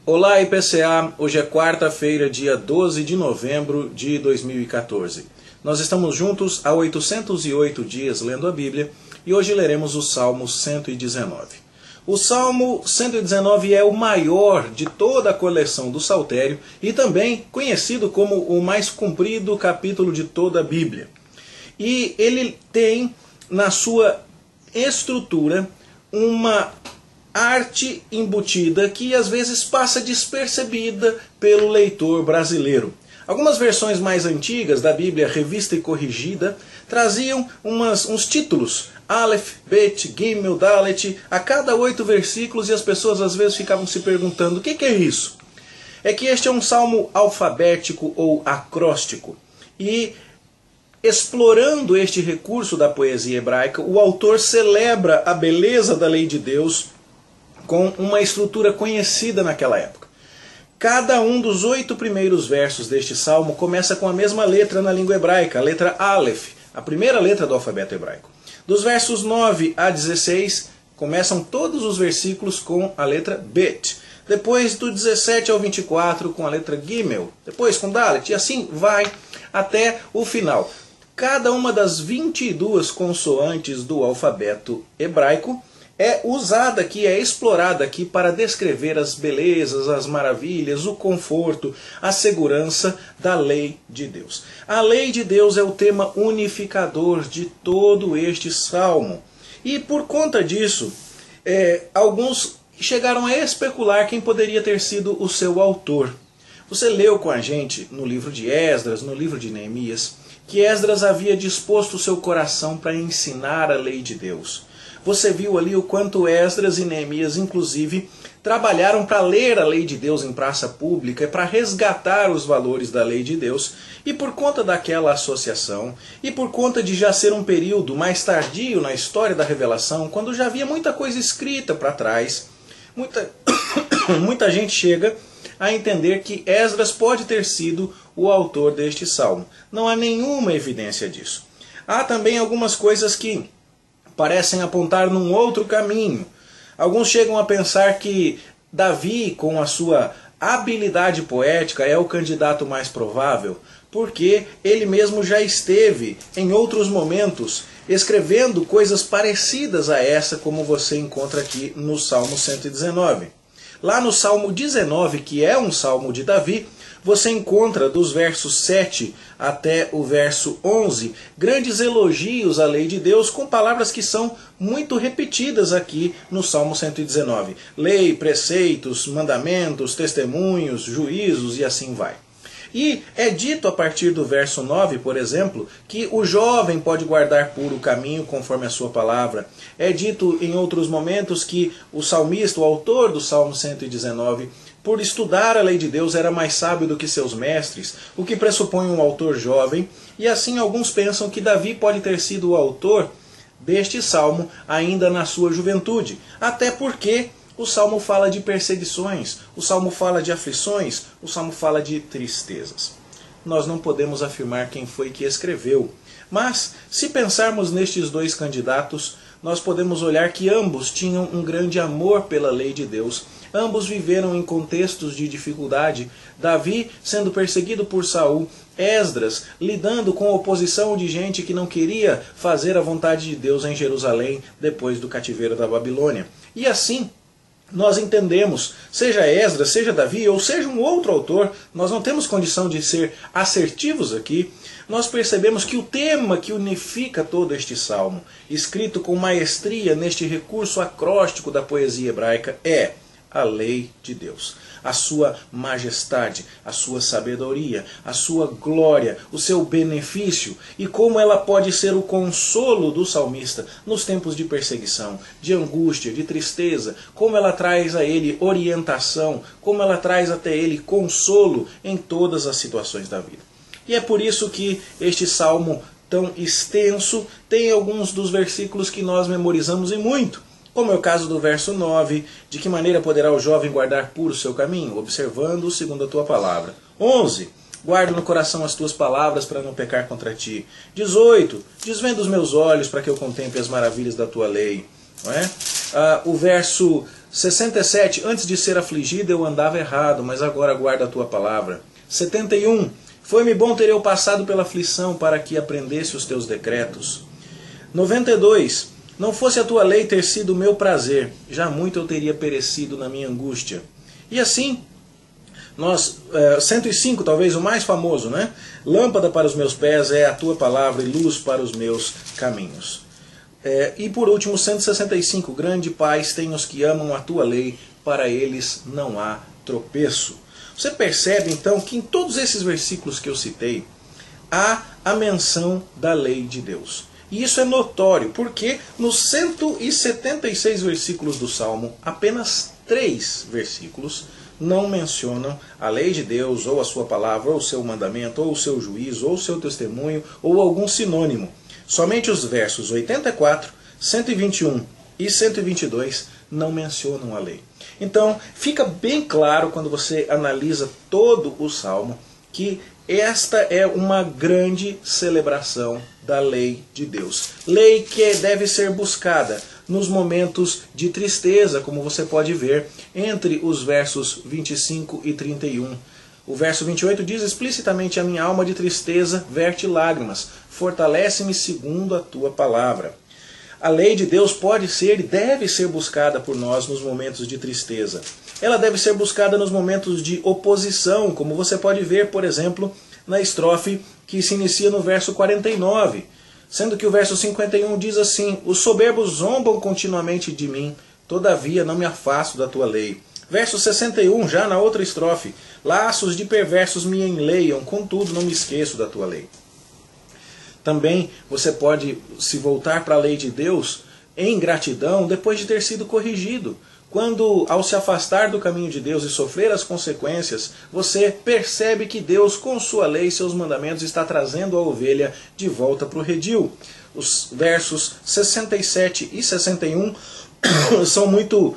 Olá IPCA, hoje é quarta-feira, dia 12 de novembro de 2014. Nós estamos juntos há 808 dias lendo a Bíblia e hoje leremos o Salmo 119. O Salmo 119 é o maior de toda a coleção do Saltério e também conhecido como o mais comprido capítulo de toda a Bíblia. E ele tem na sua estrutura uma arte embutida que às vezes passa despercebida pelo leitor brasileiro. Algumas versões mais antigas da Bíblia revista e corrigida traziam uns títulos, Aleph, Bet, Gimel, Dalet, a cada 8 versículos, e as pessoas às vezes ficavam se perguntando: o que é isso? É que este é um salmo alfabético ou acróstico. E explorando este recurso da poesia hebraica, o autor celebra a beleza da lei de Deus com uma estrutura conhecida naquela época. Cada um dos 8 primeiros versos deste salmo começa com a mesma letra na língua hebraica, a letra Aleph, a primeira letra do alfabeto hebraico. Dos versos 9 a 16, começam todos os versículos com a letra Bet. Depois do 17 ao 24 com a letra Gimel, depois com Dalet, e assim vai até o final. Cada uma das 22 consoantes do alfabeto hebraico é usada aqui, é explorada aqui para descrever as belezas, as maravilhas, o conforto, a segurança da lei de Deus. A lei de Deus é o tema unificador de todo este salmo. E por conta disso, alguns chegaram a especular quem poderia ter sido o seu autor. Você leu com a gente no livro de Esdras, no livro de Neemias, que Esdras havia disposto o seu coração para ensinar a lei de Deus. Você viu ali o quanto Esdras e Neemias, inclusive, trabalharam para ler a lei de Deus em praça pública e para resgatar os valores da lei de Deus. E por conta daquela associação, e por conta de já ser um período mais tardio na história da revelação, quando já havia muita coisa escrita para trás, muita gente chega a entender que Esdras pode ter sido o autor deste salmo. Não há nenhuma evidência disso. Há também algumas coisas que parecem apontar num outro caminho. Alguns chegam a pensar que Davi, com a sua habilidade poética, é o candidato mais provável, porque ele mesmo já esteve, em outros momentos, escrevendo coisas parecidas a essa, como você encontra aqui no Salmo 119. Lá no Salmo 19, que é um salmo de Davi, você encontra dos versos 7 até o verso 11 grandes elogios à lei de Deus com palavras que são muito repetidas aqui no Salmo 119. Lei, preceitos, mandamentos, testemunhos, juízos e assim vai. E é dito a partir do verso 9, por exemplo, que o jovem pode guardar puro o caminho conforme a sua palavra. É dito em outros momentos que o salmista, o autor do Salmo 119, por estudar a lei de Deus, era mais sábio do que seus mestres, o que pressupõe um autor jovem, e assim alguns pensam que Davi pode ter sido o autor deste salmo ainda na sua juventude, até porque o salmo fala de perseguições, o salmo fala de aflições, o salmo fala de tristezas. Nós não podemos afirmar quem foi que escreveu, mas se pensarmos nestes 2 candidatos, nós podemos olhar que ambos tinham um grande amor pela lei de Deus. Ambos viveram em contextos de dificuldade. Davi sendo perseguido por Saul, Esdras lidando com a oposição de gente que não queria fazer a vontade de Deus em Jerusalém depois do cativeiro da Babilônia. E assim, nós entendemos, seja Esdras, seja Davi, ou seja um outro autor, nós não temos condição de ser assertivos aqui, nós percebemos que o tema que unifica todo este salmo, escrito com maestria neste recurso acróstico da poesia hebraica, é a lei de Deus, a sua majestade, a sua sabedoria, a sua glória, o seu benefício e como ela pode ser o consolo do salmista nos tempos de perseguição, de angústia, de tristeza, como ela traz a ele orientação, como ela traz até ele consolo em todas as situações da vida. E é por isso que este salmo tão extenso tem alguns dos versículos que nós memorizamos e muito, como é o caso do verso 9, de que maneira poderá o jovem guardar puro o seu caminho, observando segundo a tua palavra. 11, guardo no coração as tuas palavras para não pecar contra ti. 18, desvenda os meus olhos para que eu contemple as maravilhas da tua lei. Não é? O verso 67, antes de ser afligido eu andava errado, mas agora guardo a tua palavra. 71, foi-me bom ter eu passado pela aflição para que aprendesse os teus decretos. 92, não fosse a tua lei ter sido o meu prazer, já muito eu teria perecido na minha angústia. E assim, 105, talvez o mais famoso, né? Lâmpada para os meus pés é a tua palavra e luz para os meus caminhos. E por último, 165, grande paz tem os que amam a tua lei, para eles não há tropeço. Você percebe então que em todos esses versículos que eu citei, há a menção da lei de Deus. E isso é notório, porque nos 176 versículos do Salmo, apenas 3 versículos não mencionam a lei de Deus, ou a sua palavra, ou o seu mandamento, ou o seu juízo, ou o seu testemunho, ou algum sinônimo. Somente os versos 84, 121 e 122 não mencionam a lei. Então, fica bem claro quando você analisa todo o Salmo que esta é uma grande celebração da lei de Deus. Lei que deve ser buscada nos momentos de tristeza, como você pode ver entre os versos 25 e 31. O verso 28 diz explicitamente: a minha alma de tristeza verte lágrimas, fortalece-me segundo a tua palavra. A lei de Deus pode ser e deve ser buscada por nós nos momentos de tristeza. Ela deve ser buscada nos momentos de oposição, como você pode ver, por exemplo, na estrofe que se inicia no verso 49, sendo que o verso 51 diz assim: os soberbos zombam continuamente de mim, todavia não me afasto da tua lei. Verso 61, já na outra estrofe: laços de perversos me enleiam, contudo não me esqueço da tua lei. Também você pode se voltar para a lei de Deus em gratidão depois de ter sido corrigido. Quando, ao se afastar do caminho de Deus e sofrer as consequências, você percebe que Deus, com sua lei e seus mandamentos, está trazendo a ovelha de volta para o redil. Os versos 67 e 61 são muito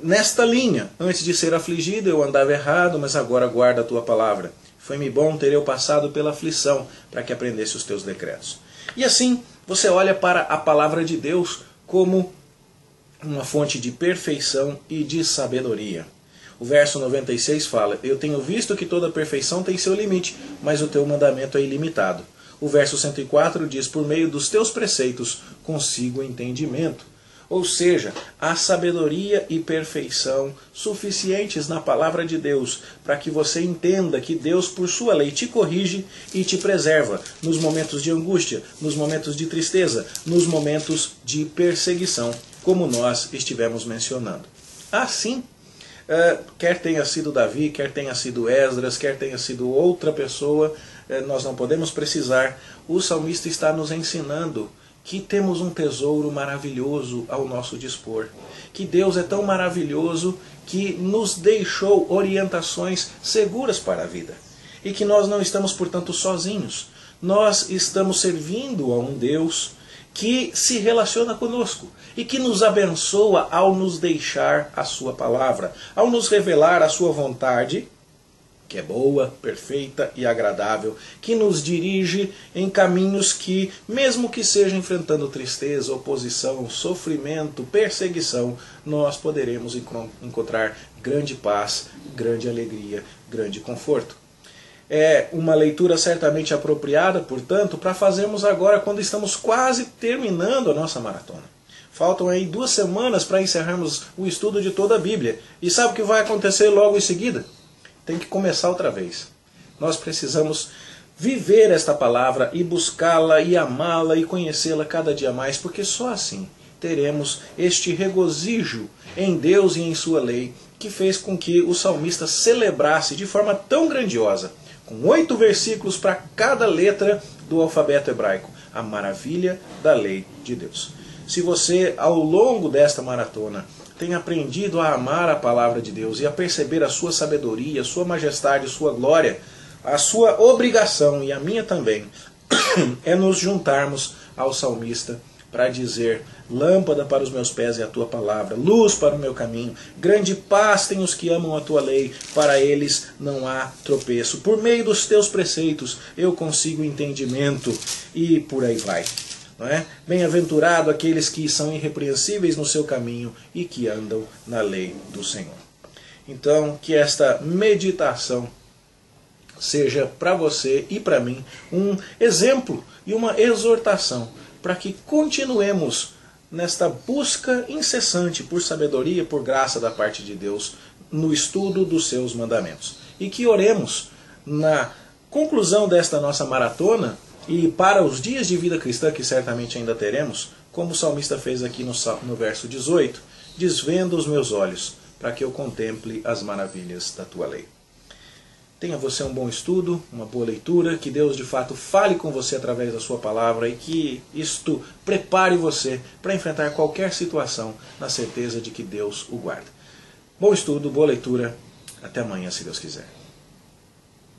nesta linha. Antes de ser afligido eu andava errado, mas agora guarda a tua palavra. Foi-me bom ter eu passado pela aflição, para que aprendesse os teus decretos. E assim, você olha para a palavra de Deus como uma fonte de perfeição e de sabedoria. O verso 96 fala: eu tenho visto que toda perfeição tem seu limite, mas o teu mandamento é ilimitado. O verso 104 diz: por meio dos teus preceitos consigo entendimento. Ou seja, há sabedoria e perfeição suficientes na palavra de Deus para que você entenda que Deus, por sua lei, te corrige e te preserva nos momentos de angústia, nos momentos de tristeza, nos momentos de perseguição, como nós estivemos mencionando. Assim, quer tenha sido Davi, quer tenha sido Esdras, quer tenha sido outra pessoa, nós não podemos precisar, o salmista está nos ensinando que temos um tesouro maravilhoso ao nosso dispor. Que Deus é tão maravilhoso que nos deixou orientações seguras para a vida. E que nós não estamos, portanto, sozinhos. Nós estamos servindo a um Deus que se relaciona conosco e que nos abençoa ao nos deixar a sua palavra, ao nos revelar a sua vontade, que é boa, perfeita e agradável, que nos dirige em caminhos que, mesmo que seja enfrentando tristeza, oposição, sofrimento, perseguição, nós poderemos encontrar grande paz, grande alegria, grande conforto. É uma leitura certamente apropriada, portanto, para fazermos agora quando estamos quase terminando a nossa maratona. Faltam aí 2 semanas para encerrarmos o estudo de toda a Bíblia. E sabe o que vai acontecer logo em seguida? Tem que começar outra vez. Nós precisamos viver esta palavra e buscá-la e amá-la e conhecê-la cada dia mais, porque só assim teremos este regozijo em Deus e em sua lei, que fez com que o salmista celebrasse de forma tão grandiosa, com 8 versículos para cada letra do alfabeto hebraico, a maravilha da lei de Deus. Se você, ao longo desta maratona, tem aprendido a amar a palavra de Deus e a perceber a sua sabedoria, a sua majestade, a sua glória, a sua obrigação e a minha também, é nos juntarmos ao salmista para dizer: lâmpada para os meus pés é a tua palavra, luz para o meu caminho, grande paz tem os que amam a tua lei, para eles não há tropeço. Por meio dos teus preceitos eu consigo entendimento, e por aí vai. não é? Bem-aventurado aqueles que são irrepreensíveis no seu caminho e que andam na lei do Senhor. Então, que esta meditação seja para você e para mim um exemplo e uma exortação para que continuemos nesta busca incessante por sabedoria, por graça da parte de Deus, no estudo dos seus mandamentos. E que oremos na conclusão desta nossa maratona e para os dias de vida cristã que certamente ainda teremos, como o salmista fez aqui no verso 18, desvenda os meus olhos para que eu contemple as maravilhas da tua lei. Tenha você um bom estudo, uma boa leitura, que Deus de fato fale com você através da sua palavra e que isto prepare você para enfrentar qualquer situação na certeza de que Deus o guarda. Bom estudo, boa leitura, até amanhã se Deus quiser.